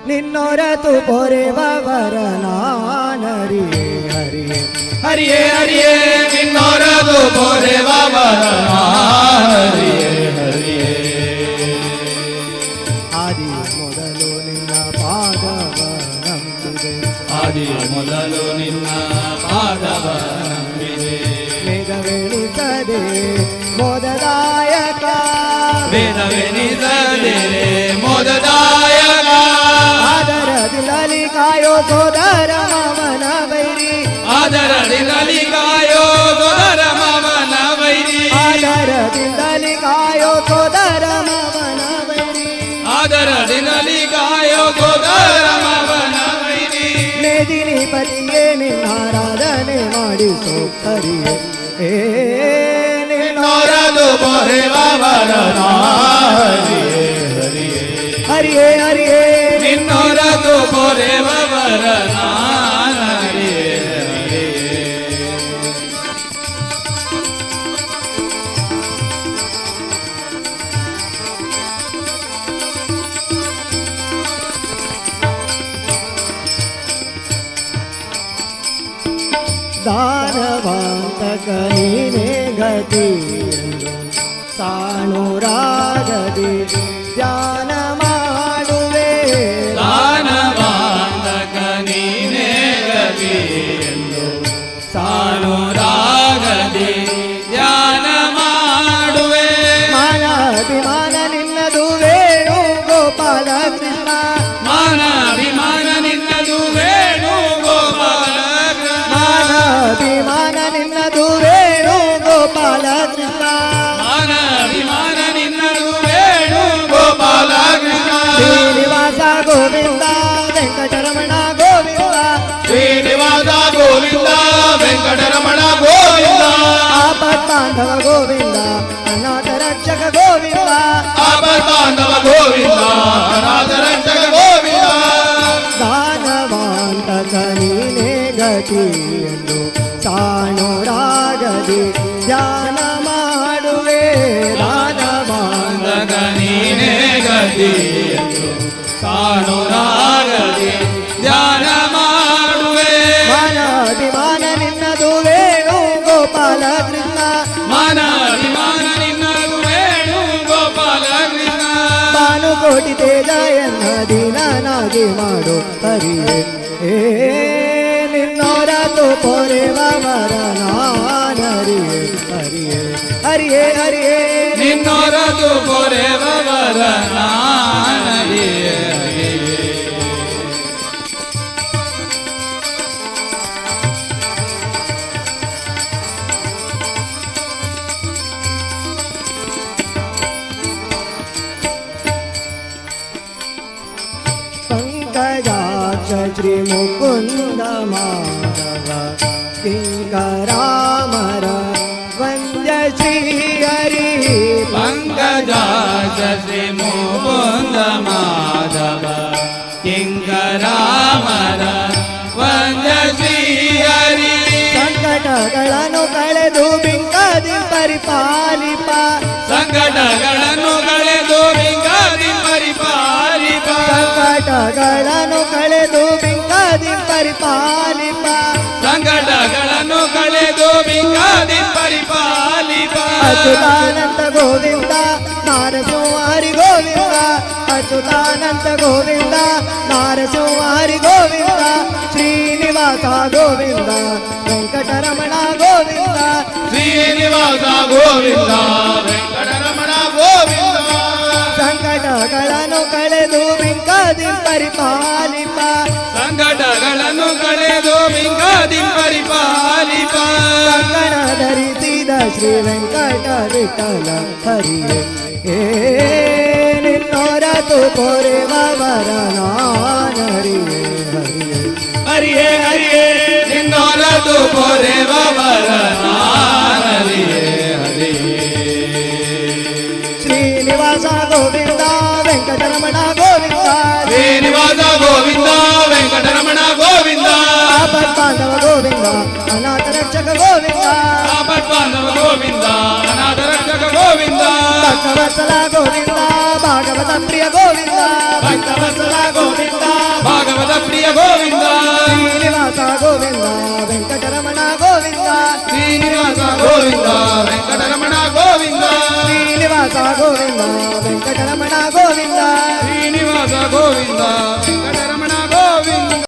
ನಿನ್ನೊರತು ಪೊರೆವವರ ನಾನರಿಯೇ ಹರಿಯೇ ಹರಿಯೇ ಹರಿಯೇ ನಿನ್ನೊರತು ಪೊರೆವವರ ನಾನರಿಯೇ ಹರಿಯೇ ಆದಿ ಮೊದಲು ನಿನ್ನ ಪಾದವ ನಂಬಿದೆ ಆದಿ ಮೊದಲು ನಿನ್ನ ಪಾದವ ನಂಬಿದೆ ವೇದವೆಣಿಸದೆ ಮೋದದಾಯಕ ವೇದವೆಣಿಸದೆ ಮೋದದಾಯಕ ಆದರದಿಂದಲಿ ಕಾಯೋ ಸೋದರ ಮಾವನ ವೈರಿ ಆದರದಿಂದಲಿ ಕಾಯೋ ಸೋದರ ಮಾವನ ವೈರಿ ಆದರದಿಂದಲಿ ಕಾಯೋ ಸೋದರ ಮಾವನ ವೈರಿ ಆದರದಿಂದಲಿ ಕಾಯೋ ಸೋದರ ಮಾವನ ವೈರಿ ಮೇದಿನಿ ಪತಿಯೇ ನಿನ್ನಾರಾಧನೆ ಮಾಡಿಸೋ ಹರಿಯೇ ನಿನ್ನೊರತು ಪೊರೆವವರ ಹರಿಯೇ ಹರಿಯೇ ಹರಿಯೇ ಹರಿಯೇ ನಿನ್ನೊರತು ಪೊರೆವವರ ಹರಿಯೇ ಹರಿಯೇ ದಾನವಂತಕ ನೀನೇ ಗತಿ ಸಾಣುರಾಗದಿ ಧ್ಯಾನ ಮಾಡುವೆ ದಾನವಾಂತಕ ನೀನೇ ಗತಿ ಎಂದು ಸಾನುರಾಗದಿ ಧ್ಯಾನ ಮಾಡುವೆ ಮಾನಾಭಿಮಾನ ನಿನ್ನದು ವೇಣು ಗೋಪಾಲ ಕೃಷ್ಣ ಮಾನಾಭಿಮಾನ ನಿನ್ನದು ವೇಣು ಗೋಪಾಲ ಮಾನಾಭಿಮಾನ ನಿನ್ನದು ವೇಣು ಗೋಪಾಲ ಕೃಷ್ಣ ಮಾನಾಭಿಮಾನ ನಿನ್ನದು ವೇಣು ಗೋಪಾಲ ಕೃಷ್ಣ ಶ್ರೀನಿವಾಸ ಗೋವಿಂದ ವೆಂಕಟರಮಣ ಗೋವಿಂದ ಶ್ರೀನಿವಾಸ ಗೋವಿಂದ ವೆಂಕಟರಮಣ ಗೋವಿಂದ ಆಪತ್ತಾಂಧವ ಗೋವಿಂದ ಅನಾಥ ರಕ್ಷಕ ಗೋವಿಂದ ಆಪತ್ತಾಂಧವ ಗೋವಿಂದ ಅನಾಥ ರಕ್ಷಕ ಗೋವಿಂದ ದಾನವಾಂತಕ ನೀನೇ ಗತಿ ಎಂದು ಸಾಣುರಾಗದಿ ಧ್ಯಾನ ಮಾಡುವೆ ದಾನವಾಂತಕ ನೀನೇ ಗತಿ ಎಂದು ಸಾನುರಾಗದಿ ಧ್ಯಾನ ಮಾಡುವೆ ಮಾನಾಭಿಮಾನ ನಿನ್ನದು ವೇಣು ಗೋಪಾಲ ಕೃಷ್ಣ ಮಾನಾಭಿಮಾನ ನಿನ್ನದು ವೇಣು ಗೋಪಾಲ ಕೃಷ್ಣ ಭಾನುಕೋಟಿ ತೇಜ ಎನ್ನ ದೀನನಾಗಿ ಮಾಡು ಹರಿಯೇ ನಿನ್ನೊರತು ಪೊರೆವವರ ನಾನರಿಯೇ ಹರಿಯೇ ಹರಿಯೇ ಹರಿಯೇ ನಿನ್ನೊರತು ಪೊರೆವವರ ಹರಿಯೇ ಹರಿಯೇ पंकजाक्ष श्री मुकुंद माधव किंकरामर वंद्य श्री हरि पंकजाक्ष श्री मुकुंद माधव किंकरामर वंद्य श्री हरि ಸಂಕಟಗಳನ್ನು ಕಳೆದು ಬಿಂಕದಿ ಪರಿಪಾಲಿಪ ಸಂಕಟಗಳನ್ನು ಕಳೆದು ಬಿಂಕದಿ ಪರಿಪಾಲಿಪ ಸಂಕಟಗಳನ್ನು ಕಳೆದು ಬಿಂಕದಿ ಪರಿಪಾಲಿಪ ಸಂಕಟಗಳನ್ನು ಕಳೆದು ಬಿಂಕದಿ ಪರಿಪಾಲಿಪ ಅಚ್ಯುತಾನಂದ ಗೋವಿಂದ ನಾರಸಿಂಹಾರಿ ಗೋವಿಂದ ಅಚ್ಯುತಾನಂದ ಗೋವಿಂದ ನಾರಸಿಂಹಾರಿ ಗೋವಿಂದ ಶ್ರೀನಿವಾಸ ಗೋವಿಂದ ವೆಂಕಟರಮಣ ಗೋವಿಂದ ಶ್ರೀನಿವಾಸ ಗೋವಿಂದ ವೆಂಕಟರಮಣ ಗೋವಿಂದ ಸಂಕಟಗಳನ್ನು ಕಳೆದು ಬಿಂಕದಿ ಪರಿಪಾಲಿಪ ಸಂಕಟಗಳನ್ನು ಕಳೆದು ಬಿಂಕದಿ ಪರಿಪಾಲಿಪ ಕಂಕಣ ಧರಿಸಿದ ಶ್ರೀ ವೆಂಕಟ ವಿಠಲ ಹರಿಯೇ ನಿನ್ನೊರತು ಪೊರೆವವರ ನಾನರಿಯೇ ಹರಿಯೇ ಹರಿಯೇ ಹರಿಯೇ ನಿನ್ನೊರತು ಪೊರೆವವರ ಹರಿಯೇ ಹರಿಯೇ ಶ್ರೀನಿವಾಸ ಗೋವಿಂದ ವೆಂಕಟರಮಣ ಗೋವಿಂದ ಶ್ರೀನಿವಾಸ ಗೋವಿಂದ ವೆಂಕಟರಮಣ ಗೋವಿಂದ ಆಪತ್ಪಾಂಡವ ಗೋವಿಂದ ಅನಾಥ ರಕ್ಷಕ ಗೋವಿಂದ ಆಪತ್ಪಾಂಡವ ಗೋವಿಂದ ಅನಾಥ ರಕ್ಷಕ ಗೋವಿಂದ ಭಕ್ತವತ್ಸಲ ಗೋವಿಂದ ಭಾಗವತ ಪ್ರಿಯ ಗೋವಿಂದ ಭಕ್ತವತ್ಸಲ ಗೋವಿಂದ ಗೋವಿಂದ ವೆಂಕಟರಮಣ ಗೋವಿಂದ